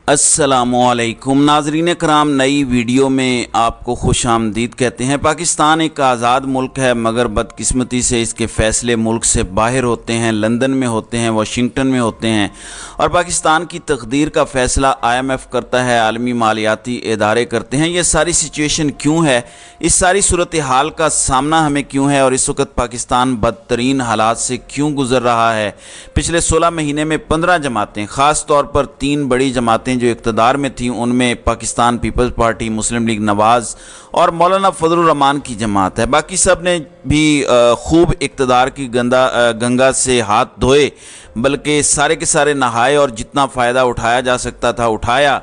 अस्सलामुअलैकुम नाजरीन कराम, नई वीडियो में आपको खुश आमदीद कहते हैं। पाकिस्तान एक आज़ाद मुल्क है, मगर बदकिस्मती से इसके फ़ैसले मुल्क से बाहर होते हैं, लंदन में होते हैं, वाशिंगटन में होते हैं। और पाकिस्तान की तकदीर का फ़ैसला IMF करता है, आलमी मालियाती इदारे करते हैं। ये सारी सिचुएशन क्यों है, इस सारी सूरत हाल का सामना हमें क्यों है, और इस वक्त पाकिस्तान बदतरीन हालात से क्यों गुज़र रहा है। पिछले 16 महीने में 15 जमातें, ख़ास तौर पर 3 बड़ी जमातें जो इक़्तिदार में थी, उनमें पाकिस्तान पीपल्स पार्टी, मुस्लिम लीग नवाज़ और मौलाना फजलुर रहमान की जमात है। बाकी सब ने भी खूब इक़्तिदार की गंगा से हाथ धोए, बल्कि सारे के सारे नहाए और जितना फ़ायदा उठाया जा सकता था उठाया।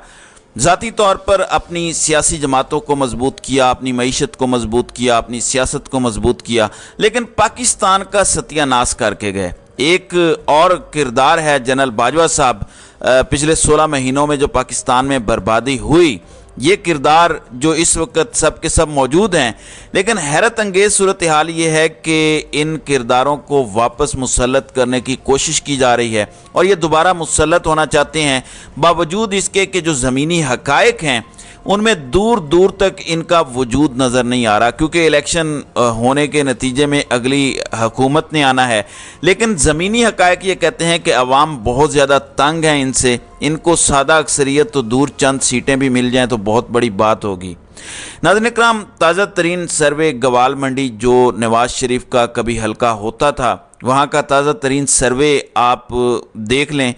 ज़ाती तौर पर अपनी सियासी जमातों को मजबूत किया, अपनी मईशत को मजबूत किया, अपनी सियासत को मजबूत किया, लेकिन पाकिस्तान का सत्यानाश करके गए। एक और किरदार है जनरल बाजवा साहब। पिछले 16 महीनों में जो पाकिस्तान में बर्बादी हुई, ये किरदार जो इस वक्त सब के सब मौजूद हैं, लेकिन हैरत अंगेज़ सूरत हाल ये है कि इन किरदारों को वापस मुसल्लत करने की कोशिश की जा रही है, और ये दोबारा मुसल्लत होना चाहते हैं, बावजूद इसके कि जो ज़मीनी हक़ाइक़ हैं उनमें दूर दूर तक इनका वजूद नज़र नहीं आ रहा, क्योंकि इलेक्शन होने के नतीजे में अगली हुकूमत ने आना है। लेकिन ज़मीनी हक़ाइक़ ये कहते हैं कि अवाम बहुत ज़्यादा तंग है इनसे, इनको सादा अक्सरियत तो दूर चंद सीटें भी मिल जाएं तो बहुत बड़ी बात होगी। नाज़रीन इकराम, ताज़ा तरीन सर्वे गवाल मंडी जो नवाज शरीफ का कभी हल्का होता था, वहाँ का ताज़ा तरीन सर्वे आप देख लें।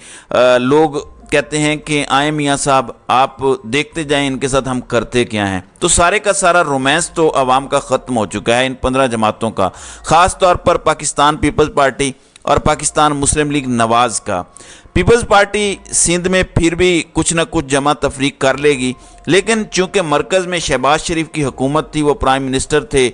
लोग कहते हैं कि आए मियाँ साहब, आप देखते जाएं इनके साथ हम करते क्या हैं। तो सारे का सारा रोमांस तो आवाम का ख़त्म हो चुका है इन 15 जमातों का, ख़ास तौर पर पाकिस्तान पीपल्स पार्टी और पाकिस्तान मुस्लिम लीग नवाज़ का। पीपल्स पार्टी सिंध में फिर भी कुछ न कुछ जमा तफरीक कर लेगी, लेकिन चूँकि मरकज़ में शहबाज शरीफ की हुकूमत थी, वो प्राइम मिनिस्टर थे,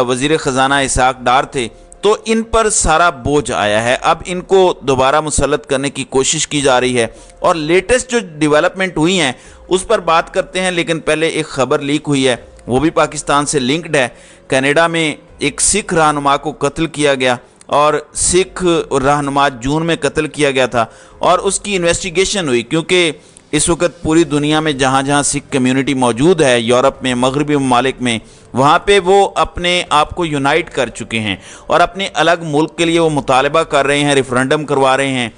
वज़ीर ख़जाना इसहाक डार थे, तो इन पर सारा बोझ आया है। अब इनको दोबारा मुसल्लत करने की कोशिश की जा रही है, और लेटेस्ट जो डेवलपमेंट हुई हैं उस पर बात करते हैं। लेकिन पहले एक ख़बर लीक हुई है, वो भी पाकिस्तान से लिंक्ड है। कनाडा में एक सिख रहनुमा को कत्ल किया गया, और सिख रहनुमा जून में कत्ल किया गया था, और उसकी इन्वेस्टिगेशन हुई, क्योंकि इस वक्त पूरी दुनिया में जहाँ जहाँ सिख कम्युनिटी मौजूद है, यूरोप में, मगरबी ममालिक में, वहाँ पे वो अपने आप को यूनाइट कर चुके हैं और अपने अलग मुल्क के लिए वो मुतालबा कर रहे हैं, रेफरेंडम करवा रहे हैं।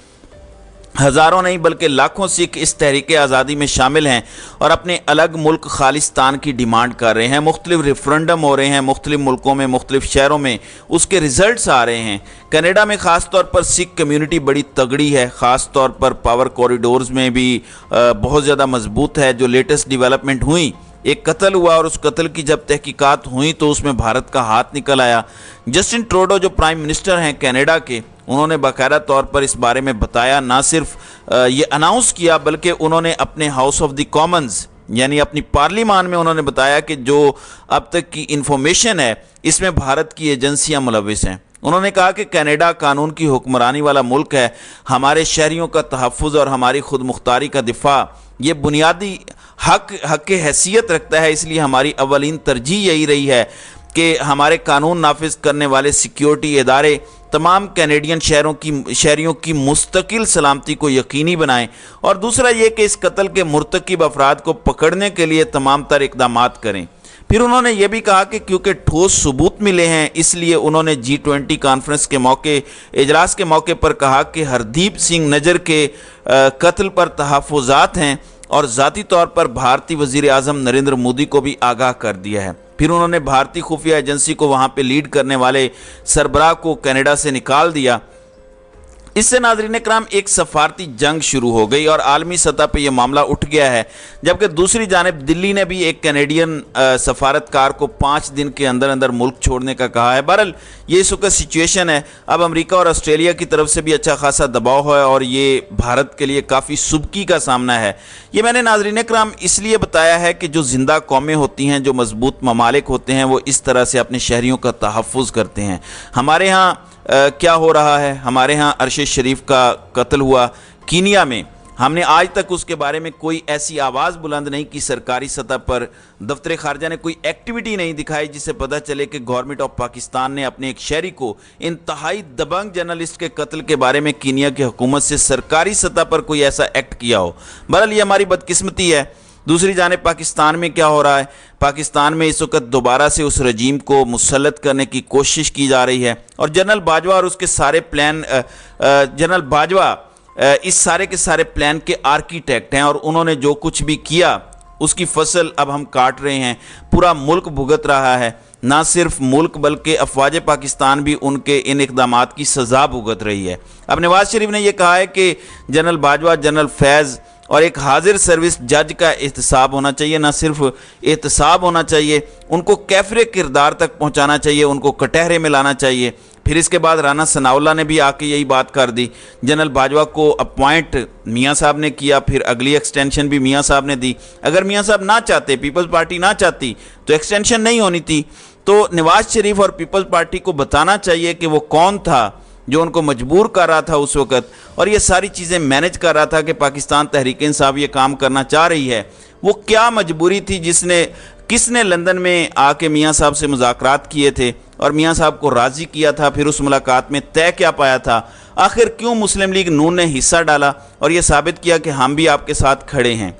हज़ारों नहीं बल्कि लाखों सिख इस तहरीक आज़ादी में शामिल हैं और अपने अलग मुल्क खालिस्तान की डिमांड कर रहे हैं। मुख्तलिफ रेफरेंडम हो रहे हैं मुख्तलिफ मुल्कों में, मुख्तलिफ शहरों में, उसके रिज़ल्ट्स आ रहे हैं। कनाडा में ख़ास तौर पर सिख कम्युनिटी बड़ी तगड़ी है, ख़ास तौर पर पावर कॉरिडोर्स में भी बहुत ज़्यादा मजबूत है। जो लेटेस्ट डेवलपमेंट हुई, एक कत्ल हुआ, और उस कत्ल की जब तहकीकात हुई तो उसमें भारत का हाथ निकल आया। जस्टिन ट्रूडो जो प्राइम मिनिस्टर हैं कनाडा के, उन्होंने बाकायदा तौर पर इस बारे में बताया, ना सिर्फ ये अनाउंस किया, बल्कि उन्होंने अपने हाउस ऑफ द कॉमन्स यानी अपनी पार्लिमान में उन्होंने बताया कि जो अब तक की इंफॉर्मेशन है इसमें भारत की एजेंसियां मुलविस हैं। उन्होंने कहा कि कनाडा कानून की हुक्मरानी वाला मुल्क है, हमारे शहरियों का तहफ़्फ़ुज़ और हमारी खुद मुख्तारी का दिफा ये बुनियादी हक हैसियत रखता है। इसलिए हमारी अव्वलीन तरजीह यही रही है कि हमारे कानून नाफिज करने वाले सिक्योरिटी इदारे तमाम कैनेडियन शहरियों की मुस्तकिल सलामती को यकीनी बनाएं, और दूसरा ये कि इस कत्ल के मुर्तकिब अफराद को पकड़ने के लिए तमाम तर इक़दामात करें। फिर उन्होंने ये भी कहा कि क्योंकि ठोस सबूत मिले हैं, इसलिए उन्होंने G20 कॉन्फ्रेंस के मौके, इजलास के मौके पर कहा कि हरदीप सिंह नजर के कत्ल पर तहफ़्फ़ुज़ात हैं, और ज़ाती तौर पर भारतीय वज़ीर आज़म नरेंद्र मोदी को भी आगाह कर दिया है। फिर उन्होंने भारतीय खुफिया एजेंसी को वहाँ पे लीड करने वाले सरबराह को कनाडा से निकाल दिया। इससे नाज़रीन इकराम एक सफारती जंग शुरू हो गई और आलमी सतह पे ये मामला उठ गया है। जबकि दूसरी जानिब दिल्ली ने भी एक कैनेडियन सफारतकार को 5 दिन के अंदर अंदर मुल्क छोड़ने का कहा है। बहरहाल ये इस वक्त सिचुएशन है। अब अमेरिका और ऑस्ट्रेलिया की तरफ से भी अच्छा खासा दबाव है, और ये भारत के लिए काफ़ी सुबकी का सामना है। ये मैंने नाज़रीन इकराम इसलिए बताया है कि जो जिंदा कौमें होती हैं, जो मजबूत ममालिक होते हैं, वो इस तरह से अपने शहरियों का तहफ़्फ़ुज़ करते हैं। हमारे यहाँ क्या हो रहा है, हमारे यहाँ अरशद शरीफ का कत्ल हुआ कीनिया में, ہم نے آج تک اس کے بارے میں کوئی ایسی آواز بلند نہیں کی، سرکاری سطح پر دفتر خارجہ نے کوئی ایکٹیویٹی نہیں دکھائی جس سے پتہ چلے کہ گورنمنٹ آف پاکستان نے اپنے ایک شہری کو انتہائی دبنگ جرنلسٹ کے قتل کے بارے میں کینیا کی حکومت سے سرکاری سطح پر کوئی ایسا ایکٹ کیا ہو۔ بہرحال یہ ہماری بدقسمتی ہے۔ دوسری جانب پاکستان میں کیا ہو رہا ہے؟ پاکستان میں اس وقت دوبارہ سے اس رجیم کو مسلط کرنے کی کوشش کی جا رہی ہے، اور جنرل باجوہ اور اس کے سارے پلان جنرل باجوہ اس سارے کے سارے پلان کے آرکیٹیکٹ ہیں، اور انہوں نے جو کچھ بھی کیا اس کی فصل اب ہم کاٹ رہے ہیں۔ پورا ملک بھگت رہا ہے، نہ صرف ملک بلکہ افواج پاکستان بھی ان کے ان اقدامات کی سزا بھگت رہی ہے۔ اب نواز شریف نے یہ کہا ہے کہ جنرل باجوہ، جنرل فیض اور ایک حاضر سروس جج کا احتساب ہونا چاہیے، نہ صرف احتساب ہونا چاہیے، ان کو کیفر کردار تک پہنچانا چاہیے، ان کو کٹہرے میں لانا چاہیے۔ پھر اس کے بعد رانا ثناء اللہ نے بھی آ کے یہی بات کر دی۔ جنرل باجوہ کو اپوائنٹ میاں صاحب نے کیا، پھر اگلی ایکسٹینشن بھی میاں صاحب نے دی۔ اگر میاں صاحب نہ چاہتے، پیپلز پارٹی نہ چاہتی تو ایکسٹینشن نہیں ہونی تھی۔ تو نواز شریف اور پیپلز پارٹی کو بتانا چاہیے کہ وہ کون تھا جو ان کو مجبور کر رہا تھا اس وقت، اور یہ ساری چیزیں مینج کر رہا تھا کہ پاکستان تحریک انصاف یہ کام کرنا چاہ رہی ہے۔ وہ کیا مجبوری تھی کس نے لندن میں آ کے میاں صاحب سے مذاکرات کیے تھے اور میاں صاحب کو راضی کیا تھا؟ پھر اس ملاقات میں طے کیا پایا تھا؟ آخر کیوں مسلم لیگ نون نے حصہ ڈالا اور یہ ثابت کیا کہ ہم بھی آپ کے ساتھ کھڑے ہیں؟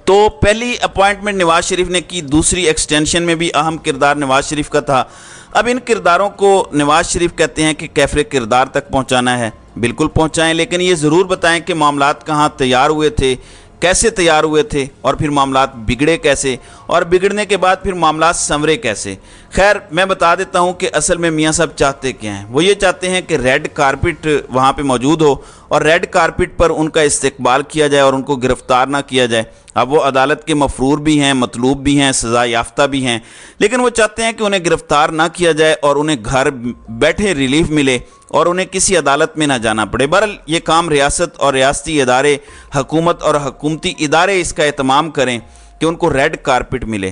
تو پہلی اپوائنٹمنٹ نواز شریف نے کی، دوسری ایکسٹینشن میں بھی اہم کردار نواز شریف کا تھا۔ اب ان کرداروں کو نواز شریف کہتے ہیں کہ کیفر کردار تک پہنچانا ہے، بالکل پہنچائیں، لیکن یہ ضرور بتائیں کہ معاملات کہاں تیار ہوئے تھے، کیسے تیار ہوئے تھے، اور پھر معاملات بگڑے کیسے، اور بگڑنے کے بعد پھر معاملات سنورے کیسے۔ خیر میں بتا دیتا ہوں کہ اصل میں میاں صاحب چاہتے کیا ہیں۔ وہ یہ چاہتے ہیں کہ ریڈ کارپٹ وہاں پہ موجود ہو اور ریڈ کارپٹ پر ان کا استقبال کیا جائے اور ان کو گرفتار نہ کیا جائے۔ اب وہ عدالت کے مفرور بھی ہیں، مطلوب بھی ہیں، سزا یافتہ بھی ہیں، لیکن وہ چاہتے ہیں کہ انہیں گرفتار نہ کیا جائے اور انہیں گھر بیٹھے ریلیف ملے اور انہیں کسی عدالت میں نہ جانا پڑے۔ بہرحال یہ کام ریاست اور ریاستی ادارے، حکومت اور حکومتی ادارے اس کا اہتمام کریں کہ ان کو ریڈ کارپٹ ملے۔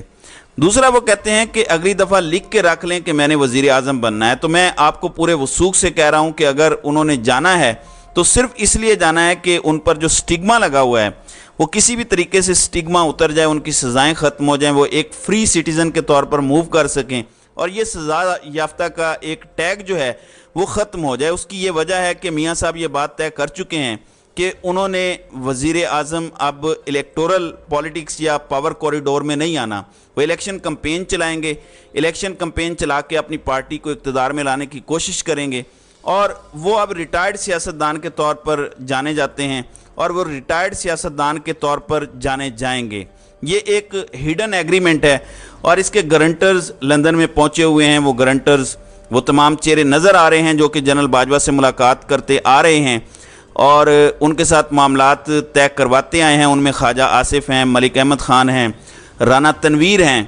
دوسرا وہ کہتے ہیں کہ اگلی دفعہ لکھ کے رکھ لیں کہ میں نے وزیر اعظم بننا ہے۔ تو میں آپ کو پورے وثوق سے کہہ رہا ہوں کہ اگر انہوں نے جانا ہے تو صرف اس لیے جانا ہے کہ ان پر جو سٹگما لگا ہوا ہے وہ کسی بھی طریقے سے سٹگما اتر جائے، ان کی سزائیں ختم ہو جائیں، وہ ایک فری سٹیزن کے طور پر موو کر سکیں، اور یہ سزا یافتہ کا ایک ٹیگ جو ہے وہ ختم ہو جائے۔ اس کی یہ وجہ ہے کہ میاں صاحب یہ بات طے کر چکے ہیں کہ انہوں نے وزیر اعظم اب الیکٹورل پالیٹکس یا پاور کوریڈور میں نہیں آنا، وہ الیکشن کمپین چلائیں گے، الیکشن کمپین چلا کے اپنی پارٹی کو اقتدار میں لانے کی کوشش کریں گے، اور وہ اب ریٹائرڈ سیاستدان کے طور پر جانے جاتے ہیں اور وہ ریٹائرڈ سیاستدان کے طور پر جانے جائیں گے۔ یہ ایک ہڈن ایگریمنٹ ہے، اور اس کے گارنٹرز لندن میں پہنچے ہوئے ہیں۔ وہ گارنٹرز وہ تمام چہرے نظر آ رہے ہیں جو کہ جنرل باجوہ سے ملاقات کرتے آ رہے ہیں اور ان کے ساتھ معاملات طے کرواتے آئے ہیں۔ ان میں خواجہ آصف ہیں، ملک احمد خان ہیں، رانا تنویر ہیں،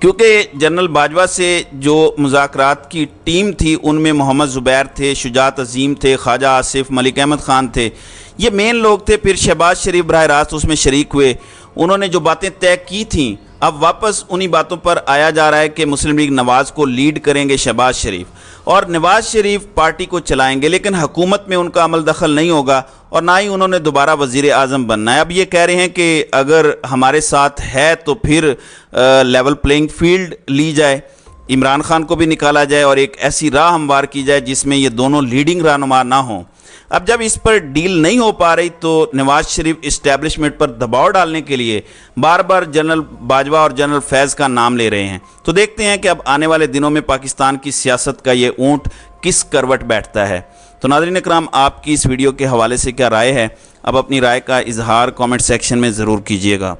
کیونکہ جنرل باجوہ سے جو مذاکرات کی ٹیم تھی ان میں محمد زبیر تھے، شجاعت عظیم تھے، خواجہ آصف، ملک احمد خان تھے، یہ مین لوگ تھے۔ پھر شہباز شریف براہ راست اس میں شریک ہوئے، انہوں نے جو باتیں طے کی تھیں اب واپس انہی باتوں پر آیا جا رہا ہے کہ مسلم لیگ نواز کو لیڈ کریں گے شہباز شریف، اور نواز شریف پارٹی کو چلائیں گے، لیکن حکومت میں ان کا عمل دخل نہیں ہوگا اور نہ ہی انہوں نے دوبارہ وزیر اعظم بننا ہے۔ اب یہ کہہ رہے ہیں کہ اگر ہمارے ساتھ ہے تو پھر لیول پلینگ فیلڈ لی جائے، عمران خان کو بھی نکالا جائے اور ایک ایسی راہ ہموار کی جائے جس میں یہ دونوں لیڈنگ رہنما نہ ہوں۔ اب جب اس پر ڈیل نہیں ہو پا رہی تو نواز شریف اسٹیبلشمنٹ پر دباؤ ڈالنے کے لیے بار بار جنرل باجوہ اور جنرل فیض کا نام لے رہے ہیں۔ تو دیکھتے ہیں کہ اب آنے والے دنوں میں پاکستان کی سیاست کا یہ اونٹ کس کروٹ بیٹھتا ہے۔ تو ناظرین اکرام، آپ کی اس ویڈیو کے حوالے سے کیا رائے ہے؟ اب اپنی رائے کا اظہار کامنٹ سیکشن میں ضرور کیجیے گا۔